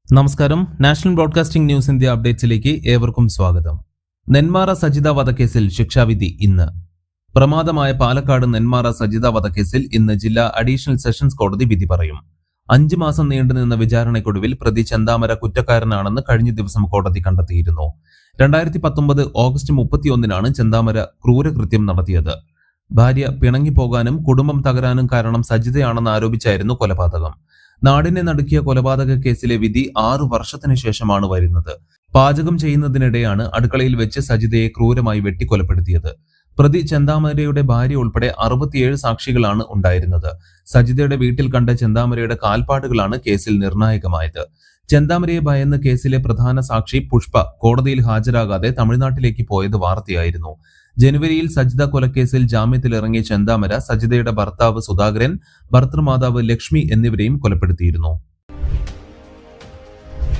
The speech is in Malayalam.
നമസ്കാരം. നാഷണൽ ബ്രോഡ്കാസ്റ്റിംഗ് ന്യൂസ് ഇന്ത്യ അപ്ഡേറ്റ്സിലേക്ക് ഏവർക്കും സ്വാഗതം. നെന്മാറ സജിത വധക്കേസിൽ ശിക്ഷാവിധി ഇന്ന്. പ്രമാദമായ പാലക്കാട് നെന്മാറ സജിത വധക്കേസിൽ ഇന്ന് ജില്ലാ അഡീഷണൽ സെഷൻസ് കോടതി വിധി പറയും. 5 മാസം നീണ്ടുനിന്ന വിചാരണയ്ക്കൊടുവിൽ പ്രതി ചെന്താമര കുറ്റക്കാരനാണെന്ന് കഴിഞ്ഞ ദിവസം കോടതി കണ്ടെത്തിയിരുന്നു. 2019 ഓഗസ്റ്റ് 31-നാണ് ചെന്താമര ക്രൂരകൃത്യം നടത്തിയത്. ഭാര്യ പിണങ്ങിപ്പോകാനും കുടുംബം തകരാനും കാരണം സജിതയാണെന്ന് ആരോപിച്ചായിരുന്നു കൊലപാതകം. നാടിനെ നടുക്കിയ കൊലപാതക കേസിലെ വിധി 6 വർഷത്തിന് ശേഷമാണ് വരുന്നത്. പാചകം ചെയ്യുന്നതിനിടെയാണ് അടുക്കളയിൽ വെച്ച് സജിതയെ ക്രൂരമായി വെട്ടിക്കൊലപ്പെടുത്തിയത്. പ്രതി ചെന്താമരയുടെ ഭാര്യ ഉൾപ്പെടെ 67 സാക്ഷികളാണ് ഉണ്ടായിരുന്നത്. സജിതയുടെ വീട്ടിൽ കണ്ട ചെന്താമരയുടെ കാൽപ്പാടുകളാണ് കേസിൽ നിർണായകമായത്. ചെന്താമരയെ ഭയന്ന് കേസിലെ പ്രധാന സാക്ഷി പുഷ്പ കോടതിയിൽ ഹാജരാകാതെ തമിഴ്നാട്ടിലേക്ക് പോയത് വാർത്തയായിരുന്നു. ജനുവരിയിൽ സജിത കൊലക്കേസിൽ ജാമ്യത്തിലിറങ്ങിയ ചെന്താമര സജിതയുടെ ഭർത്താവ് സുധാകരൻ, ഭർത്തൃമാതാവ് ലക്ഷ്മി എന്നിവരെയും കൊലപ്പെടുത്തിയിരുന്നു.